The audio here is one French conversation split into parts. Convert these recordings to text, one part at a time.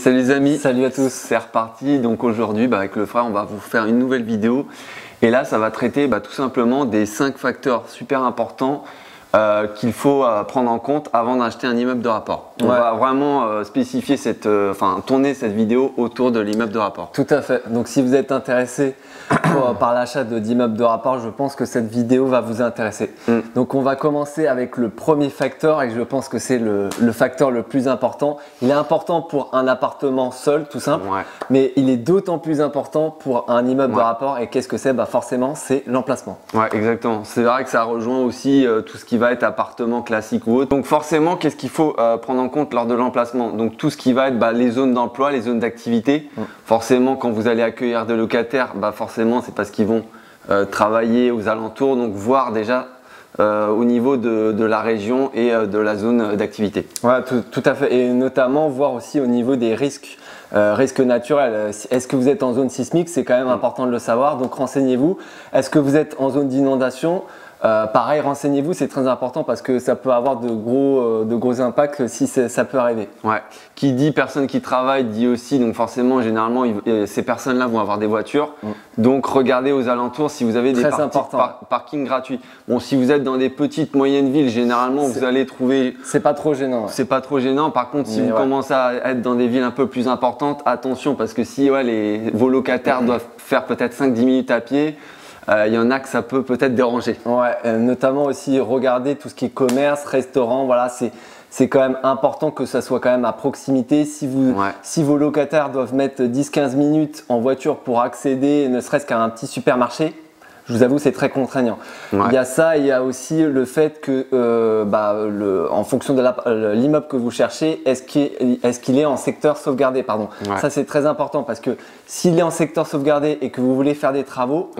Salut les amis. Salut à tous. C'est reparti. Donc aujourd'hui, avec le frère, on va vous faire une nouvelle vidéo. Et là, ça va traiter tout simplement des 5 facteurs super importants qu'il faut prendre en compte avant d'acheter un immeuble de rapport. On va vraiment spécifier tourner cette vidéo autour de l'immeuble de rapport. Tout à fait. Donc si vous êtes intéressé par l'achat d'immeubles de rapport, je pense que cette vidéo va vous intéresser. Donc on va commencer avec le premier facteur et je pense que c'est le facteur le plus important. Il est important pour un appartement seul, tout simple, mais il est d'autant plus important pour un immeuble de rapport. Et qu'est-ce que c'est? Forcément, c'est l'emplacement. Ouais, exactement. C'est vrai que ça rejoint aussi tout ce qui va être appartement classique ou autre. Donc forcément, qu'est-ce qu'il faut prendre en compte lors de l'emplacement? Donc tout ce qui va être les zones d'emploi, les zones d'activité. Forcément, quand vous allez accueillir des locataires, forcément, c'est parce qu'ils vont travailler aux alentours. Donc voir déjà au niveau de la région et de la zone d'activité. Ouais, tout à fait. Et notamment voir aussi au niveau des risques. Risque naturel. Est-ce que vous êtes en zone sismique? C'est quand même important de le savoir, donc renseignez-vous. Est-ce que vous êtes en zone d'inondation? Pareil, renseignez-vous, c'est très important parce que ça peut avoir de gros impacts si ça peut arriver. Ouais. Qui dit personne qui travaille dit aussi, donc forcément, généralement, ces personnes-là vont avoir des voitures. Donc regardez aux alentours si vous avez des parkings gratuits. Bon, si vous êtes dans des petites, moyennes villes, généralement, vous allez trouver… C'est pas trop gênant. C'est pas trop gênant. Par contre, si vous commencez à être dans des villes un peu plus importantes, attention, parce que si vos locataires doivent faire peut-être 5-10 minutes à pied, il y en a que ça peut peut-être déranger. Ouais, notamment aussi regarder tout ce qui est commerce, restaurant, voilà, c'est quand même important que ça soit quand même à proximité. Si vos locataires doivent mettre 10-15 minutes en voiture pour accéder ne serait-ce qu'à un petit supermarché, je vous avoue, c'est très contraignant. Il y a ça, il y a aussi le fait que, en fonction de l'immeuble que vous cherchez, est-ce qu'il est en secteur sauvegardé, pardon. Ça, c'est très important parce que s'il est en secteur sauvegardé et que vous voulez faire des travaux,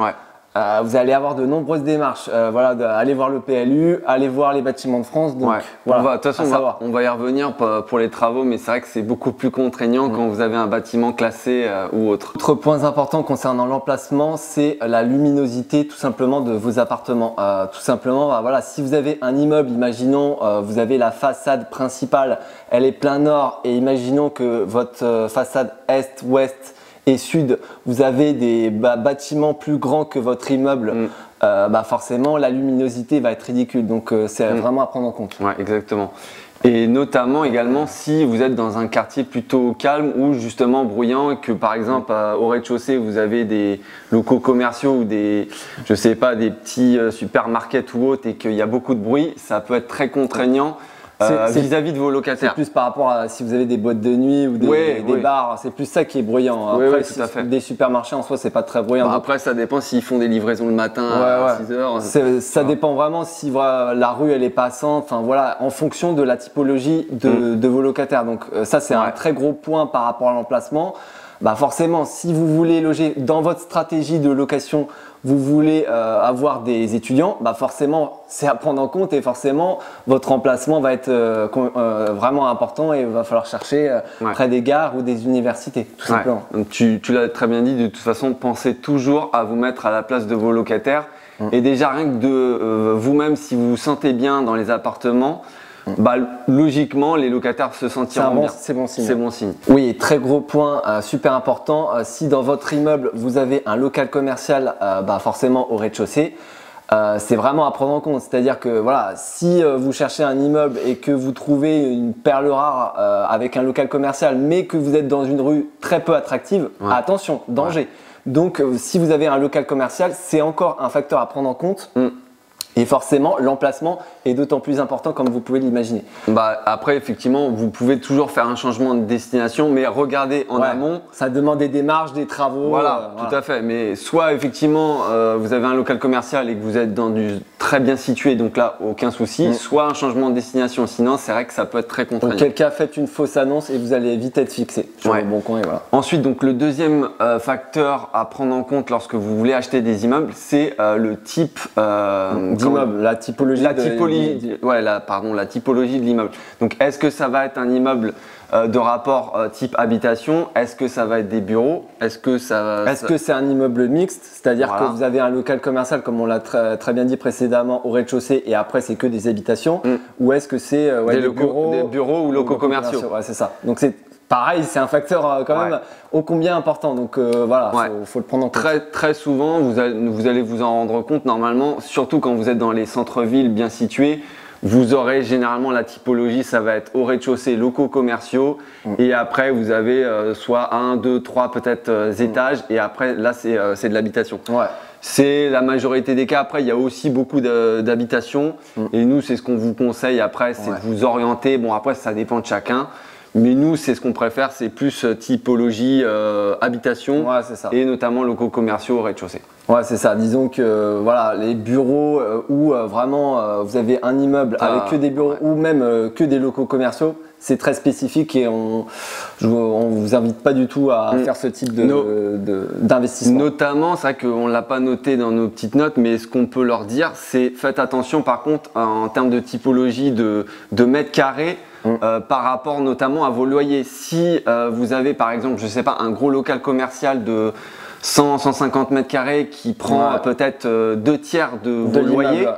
vous allez avoir de nombreuses démarches. Aller voir le PLU, aller voir les bâtiments de France. Donc, de toute façon, on va y revenir pour les travaux, mais c'est vrai que c'est beaucoup plus contraignant quand vous avez un bâtiment classé ou autre. Autre point important concernant l'emplacement, c'est la luminosité tout simplement de vos appartements. Tout simplement, si vous avez un immeuble, imaginons vous avez la façade principale, elle est plein nord et imaginons que votre façade est, ouest et sud, vous avez des bâtiments plus grands que votre immeuble, forcément la luminosité va être ridicule. Donc c'est vraiment à prendre en compte. Ouais, exactement. Et notamment également si vous êtes dans un quartier plutôt calme ou justement bruyant et que par exemple au rez-de-chaussée vous avez des locaux commerciaux ou des petits supermarkets ou autres et qu'il y a beaucoup de bruit, ça peut être très contraignant. Vis-à-vis de vos locataires. C'est plus par rapport à si vous avez des boîtes de nuit ou des bars, c'est plus ça qui est bruyant. Après, tout à fait. Des supermarchés en soi, c'est pas très bruyant. Après, ça dépend s'ils font des livraisons le matin à 6 heures. Ça dépend vraiment si la rue elle est passante, en fonction de la typologie de vos locataires. Donc ça, c'est un très gros point par rapport à l'emplacement. Forcément, si vous voulez loger dans votre stratégie de location, vous voulez avoir des étudiants, forcément c'est à prendre en compte et forcément votre emplacement va être vraiment important et il va falloir chercher près des gares ou des universités, tout simplement. Donc, tu l'as très bien dit, de toute façon, pensez toujours à vous mettre à la place de vos locataires et déjà rien que de vous-même, si vous vous sentez bien dans les appartements, logiquement, les locataires se sentiront bien. C'est bon signe. C'est bon signe. Oui, et très gros point, super important. Si dans votre immeuble, vous avez un local commercial, forcément au rez-de-chaussée, c'est vraiment à prendre en compte. C'est-à-dire que si vous cherchez un immeuble et que vous trouvez une perle rare avec un local commercial, mais que vous êtes dans une rue très peu attractive, attention, danger. Donc, si vous avez un local commercial, c'est encore un facteur à prendre en compte. Et forcément, l'emplacement est d'autant plus important comme vous pouvez l'imaginer. Après, effectivement, vous pouvez toujours faire un changement de destination, mais regardez en amont. Ça demande des démarches, des travaux. Tout à fait. Mais soit effectivement, vous avez un local commercial et que vous êtes dans du très bien situé, donc là, aucun souci. Soit un changement de destination. Sinon, c'est vrai que ça peut être très contraignant. Auquel cas, faites une fausse annonce et vous allez vite être fixé sur le bon coin. Ensuite, donc le deuxième facteur à prendre en compte lorsque vous voulez acheter des immeubles, c'est le type d'immeuble, la typologie. La typologie de l'immeuble. Donc, est-ce que ça va être un immeuble de rapport type habitation? Est-ce que ça va être des bureaux? Est-ce que c'est un immeuble mixte? C'est-à-dire que vous avez un local commercial, comme on l'a très bien dit précédemment, au rez-de-chaussée et après c'est que des habitations? Ou est-ce que c'est des bureaux ou locaux commerciaux? C'est ça. Donc c'est pareil, c'est un facteur quand même ô combien important. Donc voilà, faut le prendre en compte. Très souvent, vous allez vous en rendre compte normalement, surtout quand vous êtes dans les centres-villes bien situés. Vous aurez généralement la typologie, ça va être au rez-de-chaussée, locaux commerciaux, et après vous avez soit 1, 2, 3 peut-être étages, et après là c'est de l'habitation. Ouais. C'est la majorité des cas. Après, il y a aussi beaucoup d'habitations, et nous c'est ce qu'on vous conseille après, c'est de vous orienter. Bon après ça dépend de chacun. Mais nous, c'est ce qu'on préfère, c'est plus typologie habitation et notamment locaux commerciaux au rez-de-chaussée. Ouais, c'est ça. Disons que voilà, les bureaux où vraiment vous avez un immeuble avec que des bureaux ou même que des locaux commerciaux, c'est très spécifique et on vous invite pas du tout à faire ce type d'investissement. Notamment, c'est vrai qu'on l'a pas noté dans nos petites notes, mais ce qu'on peut leur dire, c'est faites attention par contre en termes de typologie de mètres carrés. Par rapport notamment à vos loyers. Si vous avez par exemple, je sais pas, un gros local commercial de 100-150 mètres carrés qui prend peut-être 2 tiers de vos loyers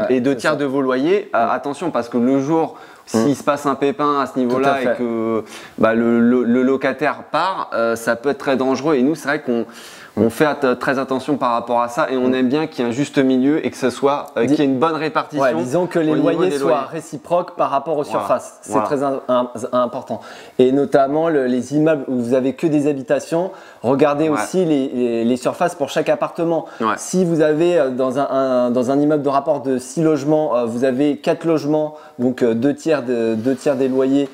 et 2 tiers de vos loyers, attention parce que le jour s'il se passe un pépin à ce niveau-là et que le locataire part, ça peut être très dangereux et nous c'est vrai qu'on fait très attention par rapport à ça et on aime bien qu'il y ait un juste milieu et que ce soit qu'il y ait une bonne répartition. Ouais, disons que les loyers soient réciproques par rapport aux surfaces. C'est très important. Et notamment les immeubles où vous avez que des habitations, regardez aussi les surfaces pour chaque appartement. Si vous avez dans un immeuble de rapport de 6 logements, vous avez 4 logements, donc 2 tiers des loyers.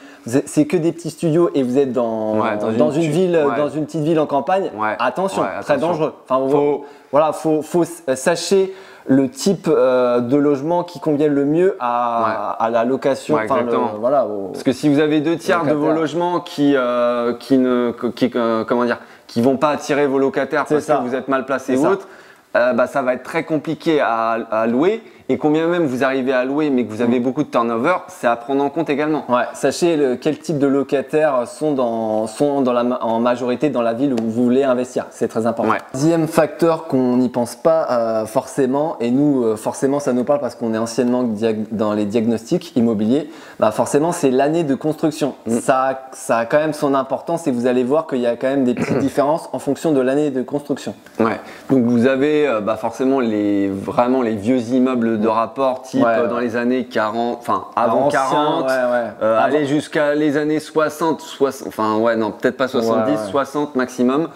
C'est que des petits studios et vous êtes dans une ville, dans une petite ville en campagne. Attention, très dangereux. Enfin, faut sachez le type de logement qui convient le mieux à la location. Parce que si vous avez 2 tiers de vos logements qui vont pas attirer vos locataires parce que vous êtes mal placé ou autre, ça va être très compliqué à louer. Et combien même vous arrivez à louer mais que vous avez beaucoup de turnover, c'est à prendre en compte également. Sachez quel type de locataires sont en majorité dans la ville où vous voulez investir. C'est très important. Deuxième facteur qu'on n'y pense pas forcément, et nous forcément ça nous parle parce qu'on est anciennement dans les diagnostics immobiliers, forcément c'est l'année de construction. Ça a quand même son importance et vous allez voir qu'il y a quand même des petites différences en fonction de l'année de construction. Donc vous avez forcément vraiment les vieux immeubles de rapport type dans les années 40, enfin avant 40, aller jusqu'à les années 60, non peut-être pas 70, 60 maximum,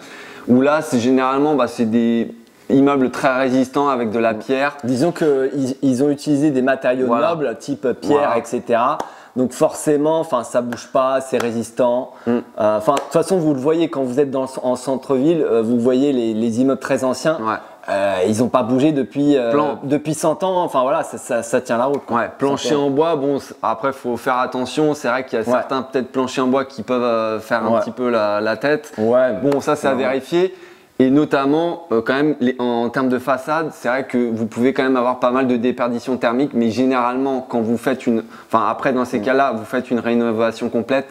où là c'est généralement c'est des immeubles très résistants avec de la pierre. Disons qu'ils ont utilisé des matériaux nobles type pierre, etc. Donc forcément, ça bouge pas, c'est résistant. De toute façon, vous le voyez quand vous êtes en centre-ville, vous voyez les immeubles très anciens. Ils n'ont pas bougé depuis 100 ans. Enfin voilà, ça tient la route. Plancher en bois, bon après faut faire attention. C'est vrai qu'il y a certains peut-être planchers en bois qui peuvent faire un petit peu la tête. Bon ça c'est à vérifier. Et notamment quand même en termes de façade, c'est vrai que vous pouvez quand même avoir pas mal de déperdition thermique, mais généralement quand vous faites après dans ces cas-là, vous faites une rénovation complète.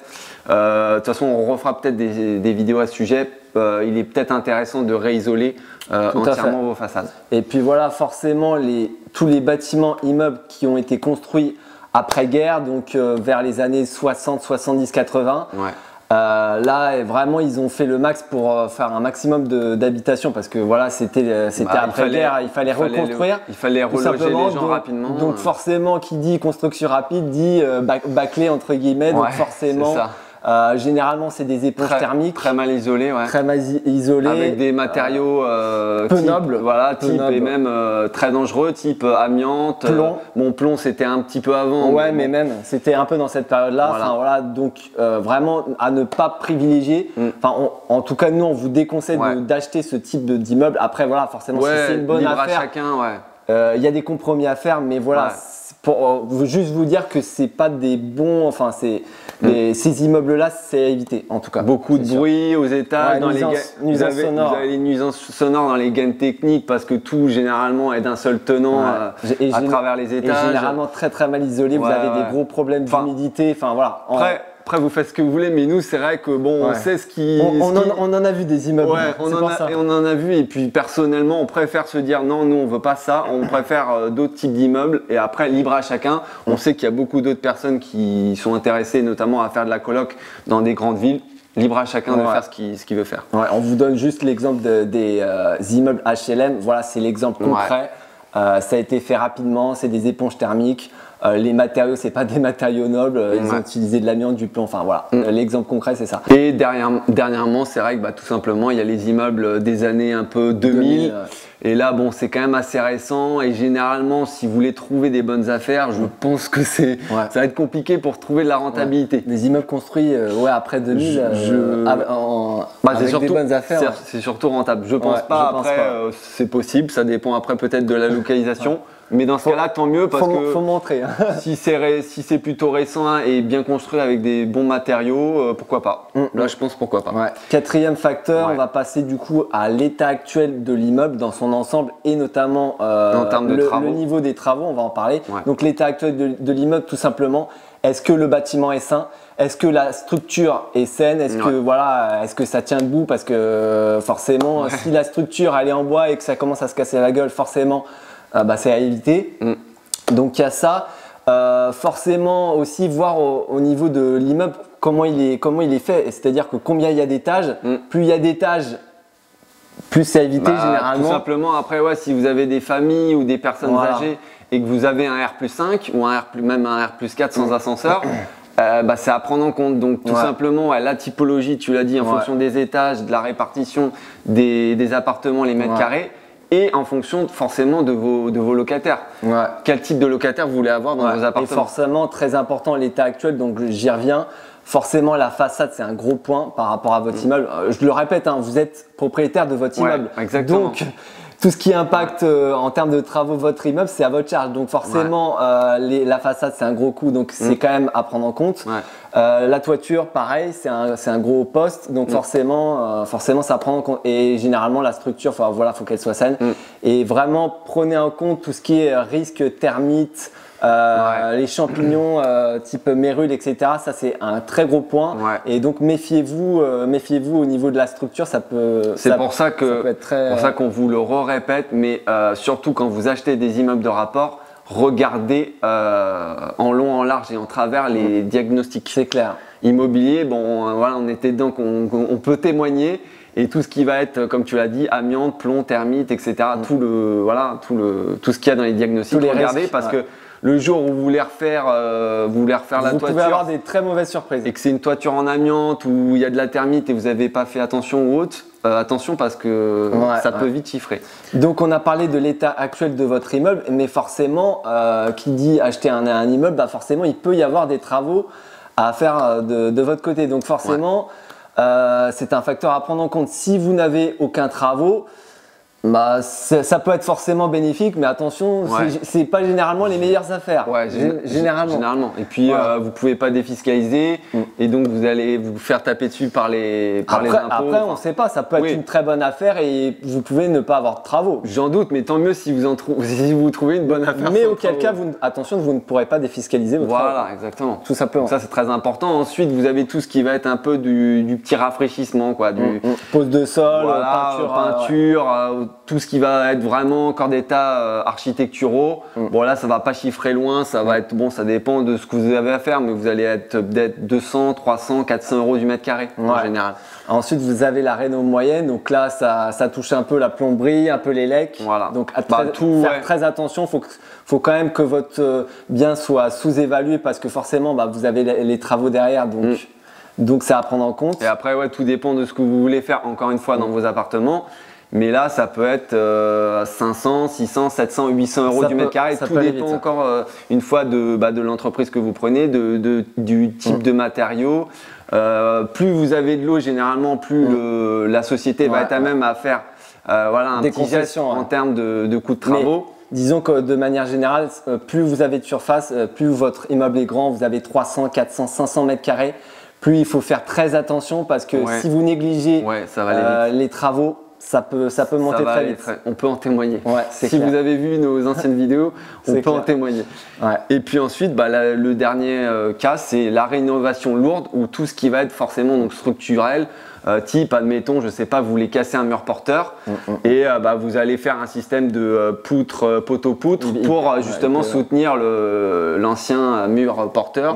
De toute façon, on refera peut-être des vidéos à ce sujet. Il est peut-être intéressant de réisoler entièrement vos façades. Et puis voilà, forcément tous les bâtiments immeubles qui ont été construits après-guerre, donc vers les années 60, 70, 80. Là, vraiment, ils ont fait le max pour faire un maximum d'habitations parce que voilà, c'était après-guerre, il fallait reconstruire. Il fallait reloger les gens rapidement. Donc forcément, qui dit construction rapide dit bâclé entre guillemets. Donc forcément, généralement, c'est des éponges thermiques. Très mal isolées. Très mal isolées. Avec des matériaux peu nobles. Et même très dangereux, type amiante. Plomb. Plomb, c'était un petit peu avant. Mais même, c'était un peu dans cette période-là. Donc, vraiment, à ne pas privilégier. En tout cas, nous, on vous déconseille d'acheter ce type d'immeuble. Après, voilà, forcément, si c'est une bonne affaire. Il y a des compromis à faire, mais voilà. Pour juste vous dire que c'est pas des bons, ces immeubles-là, c'est à éviter en tout cas. Beaucoup de bruit aux étages, vous avez les nuisances sonores dans les gaines techniques parce que tout généralement est d'un seul tenant à travers les étages. Et généralement très très mal isolé, vous avez des gros problèmes d'humidité, Après, vous faites ce que vous voulez, mais nous, c'est vrai que on sait ce qui. On en a vu des immeubles. On en a vu, et puis personnellement, on préfère se dire non, nous, on veut pas ça. On préfère d'autres types d'immeubles, et après, libre à chacun. On sait qu'il y a beaucoup d'autres personnes qui sont intéressées, notamment à faire de la coloc dans des grandes villes. libre à chacun de faire ce qu'il veut faire. Ouais, on vous donne juste l'exemple des immeubles HLM. Voilà, c'est l'exemple concret. Ça a été fait rapidement, c'est des éponges thermiques. Les matériaux, c'est pas des matériaux nobles, ils ont utilisé de l'amiante, du plomb, enfin voilà, l'exemple concret c'est ça. Et dernièrement, c'est vrai que tout simplement, il y a les immeubles des années un peu 2000. Et là, bon, c'est quand même assez récent et généralement, si vous voulez trouver des bonnes affaires, je pense que ça va être compliqué pour trouver de la rentabilité. Des immeubles construits après 2000 avec des bonnes affaires. C'est surtout rentable. Je pense pas. Après, c'est possible, ça dépend après peut-être de la localisation. Mais dans ce cas-là, tant mieux parce que faut montrer. si c'est plutôt récent et bien construit avec des bons matériaux, pourquoi pas. Là, je pense pourquoi pas. Quatrième facteur, on va passer du coup à l'état actuel de l'immeuble dans son ensemble et notamment en termes de le niveau des travaux, on va en parler. Donc l'état actuel de l'immeuble tout simplement. Est-ce que le bâtiment est sain? Est-ce que la structure est saine? Est-ce que ça tient debout? Parce que forcément, si la structure elle est en bois et que ça commence à se casser la gueule, forcément c'est à éviter. Donc il y a ça. Forcément aussi voir au niveau de l'immeuble comment il est fait. C'est-à-dire que combien il y a d'étages. Plus il y a d'étages, plus c'est à éviter généralement. Tout simplement, après, si vous avez des familles ou des personnes âgées et que vous avez un R+5 ou même un R+4 sans ascenseur, c'est à prendre en compte. Donc tout simplement, la typologie, tu l'as dit, en fonction des étages, de la répartition des appartements, les mètres carrés. Et en fonction forcément de vos locataires. Quel type de locataire vous voulez avoir dans vos appartements. Et forcément, très important, l'état actuel, donc j'y reviens. Forcément, la façade, c'est un gros point par rapport à votre immeuble. Je le répète, vous êtes propriétaire de votre immeuble. Exactement. Donc, tout ce qui impacte en termes de travaux votre immeuble, c'est à votre charge. Donc forcément, la façade, c'est un gros coût. Donc c'est quand même à prendre en compte. La toiture, pareil, c'est un gros poste. Donc forcément, ça prend en compte. Et généralement, la structure, faut qu'elle soit saine. Et vraiment, prenez en compte tout ce qui est risque termites, les champignons type mérule, etc. Ça, c'est un très gros point. Et donc, méfiez-vous au niveau de la structure. C'est pour ça qu'on vous le répète, mais surtout quand vous achetez des immeubles de rapport, regardez en long, en large et en travers les diagnostics. C'est clair. Immobilier, on était dedans, on peut témoigner. Et tout ce qui va être, comme tu l'as dit, amiante, plomb, termites, etc. Tout ce qu'il y a dans les diagnostics, regardez parce que le jour où vous voulez refaire la toiture, vous pouvez avoir des très mauvaises surprises. Et que c'est une toiture en amiante où il y a de la termite et vous n'avez pas fait attention ou autre, attention parce que ça peut vite chiffrer. Donc on a parlé de l'état actuel de votre immeuble, mais forcément, qui dit acheter un immeuble, forcément il peut y avoir des travaux à faire de votre côté. Donc forcément, c'est un facteur à prendre en compte. Si vous n'avez aucun travaux, ça peut être forcément bénéfique, mais attention, c'est pas généralement les meilleures affaires. Généralement. Et puis vous pouvez pas défiscaliser et donc vous allez vous faire taper dessus par les impôts. Après, on sait pas, ça peut être une très bonne affaire et vous pouvez ne pas avoir de travaux. J'en doute, mais tant mieux si vous trouvez une bonne affaire. Mais auquel cas, attention, vous ne pourrez pas défiscaliser votre travaux. Voilà, exactement. Tout simplement. Donc ça, c'est très important. Ensuite, vous avez tout ce qui va être un peu du petit rafraîchissement, pose de sol, peinture. Tout ce qui va être vraiment encore d'état architecturaux. Bon là, ça va pas chiffrer loin, ça va être ça dépend de ce que vous avez à faire, mais vous allez être peut-être 200, 300, 400 euros du mètre carré en général. Ensuite, vous avez la réno moyenne, donc là, ça touche un peu la plomberie, un peu les lecs. Donc faire très attention, faut quand même que votre bien soit sous-évalué parce que forcément, vous avez les travaux derrière, donc c'est à prendre en compte. Et après, tout dépend de ce que vous voulez faire, encore une fois, dans vos appartements. Mais là, ça peut être 500, 600, 700, 800 euros du mètre carré. Tout dépend encore une fois de l'entreprise que vous prenez, du type de matériaux. Plus vous avez de l'eau, généralement, plus la société va être à même à faire un petit geste en termes de coûts de travaux. Mais disons que de manière générale, plus vous avez de surface, plus votre immeuble est grand, vous avez 300, 400, 500 mètres carrés, plus il faut faire très attention parce que si vous négligez les travaux, ça peut monter très vite. On peut en témoigner. Si clair. Vous avez vu nos anciennes vidéos, on peut en témoigner. Et puis ensuite, le dernier cas, c'est la rénovation lourde ou tout ce qui va être forcément structurel, type, admettons, je sais pas, vous voulez casser un mur porteur et vous allez faire un système de poutre, poteau-poutre pour justement soutenir l'ancien mur porteur.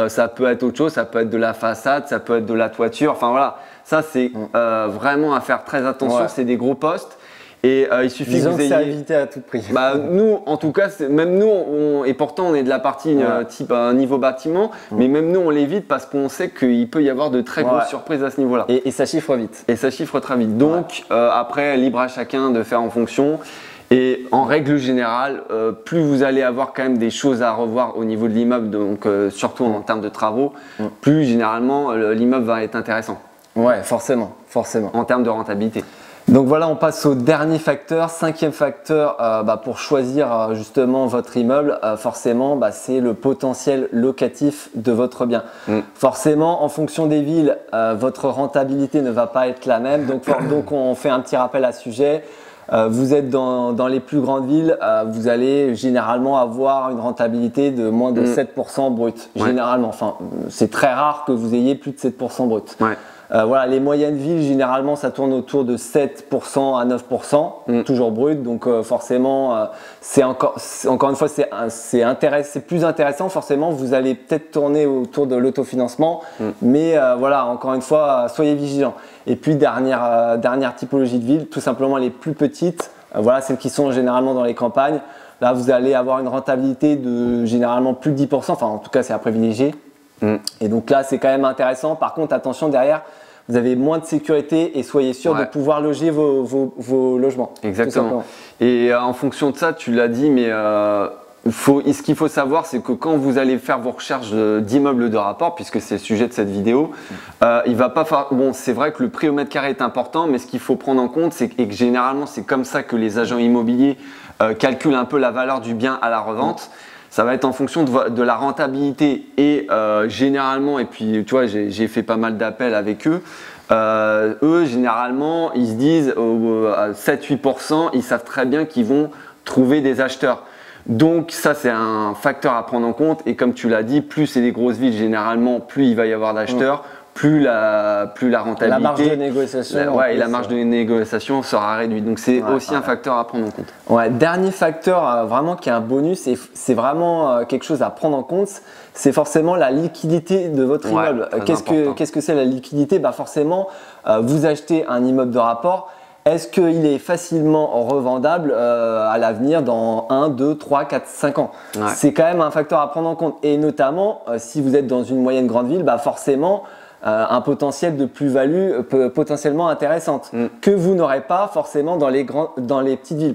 Ça peut être autre chose, ça peut être de la façade, ça peut être de la toiture, enfin voilà. Ça, c'est vraiment à faire très attention, c'est des gros postes. Et il suffit que vous ayez. C'est à éviter à tout prix. Nous, en tout cas, même nous, et pourtant on est de la partie type niveau bâtiment, mais même nous on l'évite parce qu'on sait qu'il peut y avoir de très grosses surprises à ce niveau-là. Et ça chiffre vite. Et ça chiffre très vite. Donc après, libre à chacun de faire en fonction. Et en règle générale, plus vous allez avoir quand même des choses à revoir au niveau de l'immeuble, donc surtout en termes de travaux, plus généralement l'immeuble va être intéressant. Ouais, forcément. En termes de rentabilité. Donc voilà, on passe au dernier facteur, cinquième facteur pour choisir justement votre immeuble, forcément c'est le potentiel locatif de votre bien. Forcément, en fonction des villes, votre rentabilité ne va pas être la même, donc on fait un petit rappel à ce sujet. Vous êtes dans les plus grandes villes, vous allez généralement avoir une rentabilité de moins de 7% brut, généralement. Enfin, c'est très rare que vous ayez plus de 7% brut. Voilà, les moyennes villes, généralement, ça tourne autour de 7% à 9%, toujours brut. Donc, forcément, encore une fois, c'est plus intéressant. Forcément, vous allez peut-être tourner autour de l'autofinancement. Mais voilà, encore une fois, soyez vigilants. Et puis, dernière typologie de ville, tout simplement les plus petites, voilà, celles qui sont généralement dans les campagnes. Là, vous allez avoir une rentabilité de généralement plus de 10%. Enfin, en tout cas, c'est à privilégier. Et donc là, c'est quand même intéressant. Par contre, attention, derrière, vous avez moins de sécurité et soyez sûr de pouvoir loger vos logements. Exactement. Et en fonction de ça, tu l'as dit, mais ce qu'il faut savoir, c'est que quand vous allez faire vos recherches d'immeubles de rapport, puisque c'est le sujet de cette vidéo, il va pas falloir. Bon, c'est vrai que le prix au mètre carré est important, mais ce qu'il faut prendre en compte, c'est que généralement, c'est comme ça que les agents immobiliers calculent un peu la valeur du bien à la revente. Ça va être en fonction de la rentabilité et généralement, et puis tu vois, j'ai fait pas mal d'appels avec eux. Eux, généralement, ils se disent à 7-8%, ils savent très bien qu'ils vont trouver des acheteurs. Donc ça, c'est un facteur à prendre en compte. Et comme tu l'as dit, plus c'est des grosses villes, généralement, plus il va y avoir d'acheteurs. Plus la rentabilité. La marge de négociation. La marge de négociation sera réduite. Donc c'est aussi un facteur à prendre en compte. Ouais, dernier facteur vraiment qui est un bonus et c'est vraiment quelque chose à prendre en compte, c'est forcément la liquidité de votre immeuble. Qu'est-ce que c'est la liquidité ? Forcément, vous achetez un immeuble de rapport. Est-ce qu'il est facilement revendable à l'avenir dans 1, 2, 3, 4, 5 ans ? C'est quand même un facteur à prendre en compte. Et notamment, si vous êtes dans une moyenne grande ville, forcément, un potentiel de plus-value potentiellement intéressante que vous n'aurez pas forcément dans les petites villes.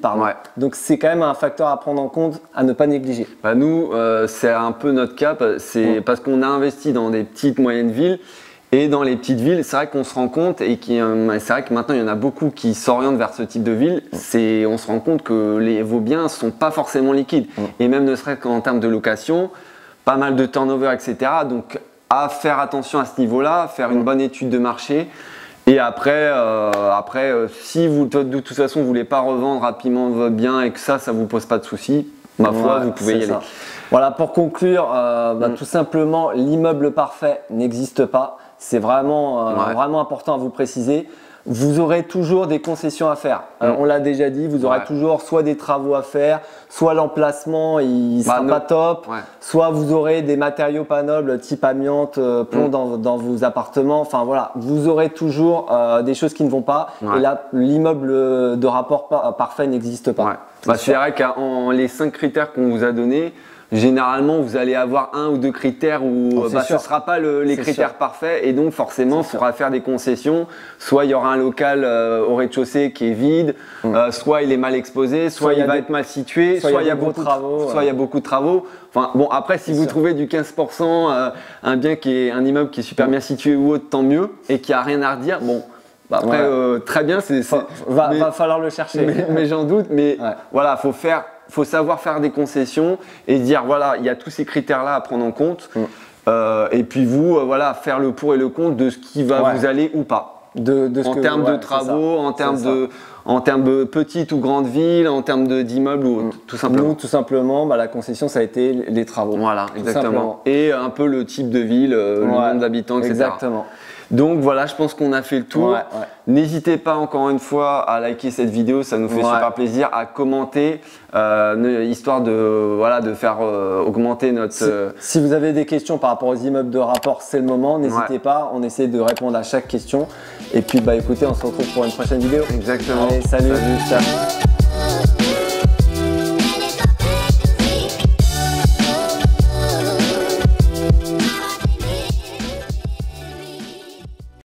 Donc c'est quand même un facteur à prendre en compte, à ne pas négliger. Nous, c'est un peu notre cas, c'est parce qu'on a investi dans des petites moyennes villes. Et dans les petites villes, c'est vrai qu'on se rend compte, et c'est vrai que maintenant il y en a beaucoup qui s'orientent vers ce type de ville, on se rend compte que vos biens ne sont pas forcément liquides. Et même ne serait-ce qu'en termes de location, pas mal de turnover, etc. Donc à faire attention à ce niveau-là, faire une bonne étude de marché. Et après, si vous de toute façon vous ne voulez pas revendre rapidement votre bien et que ça ne vous pose pas de soucis, ma foi, vous pouvez y aller. Voilà, pour conclure, tout simplement, l'immeuble parfait n'existe pas. C'est vraiment, vraiment important à vous préciser. Vous aurez toujours des concessions à faire. On l'a déjà dit, vous aurez toujours soit des travaux à faire, soit l'emplacement il sera pas top, soit vous aurez des matériaux pas nobles type amiante, plomb dans vos appartements. Enfin voilà, vous aurez toujours des choses qui ne vont pas. Et là, l'immeuble de rapport parfait n'existe pas. C'est vrai qu'en les 5 critères qu'on vous a donnés, généralement, vous allez avoir 1 ou 2 critères où ce ne sera pas les critères parfaits et donc forcément, il faudra faire des concessions. Soit il y aura un local au rez-de-chaussée qui est vide, soit il est mal exposé, soit il va être mal situé, soit il y a beaucoup de travaux. Enfin, bon, après, si vous trouvez du 15%, un immeuble qui est super bien situé ou autre, tant mieux, et qui n'a rien à redire, bon. Après, très bien, va falloir le chercher. Mais j'en doute, mais voilà, faut savoir faire des concessions et dire voilà, il y a tous ces critères-là à prendre en compte. Et puis vous, faire le pour et le contre de ce qui va vous aller ou pas. En termes de travaux, en termes de petites ou grandes villes, en termes d'immeubles ou tout simplement. Nous, tout simplement, la concession, ça a été les travaux. Voilà, exactement. Et un peu le type de ville, le nombre d'habitants, etc. Exactement. Donc voilà, je pense qu'on a fait le tour. Ouais. N'hésitez pas encore une fois à liker cette vidéo, ça nous fait super plaisir, à commenter, histoire de faire augmenter notre... Si vous avez des questions par rapport aux immeubles de rapport, c'est le moment, n'hésitez pas, on essaie de répondre à chaque question. Et puis écoutez, on se retrouve pour une prochaine vidéo. Exactement. Allez, salut. Ciao.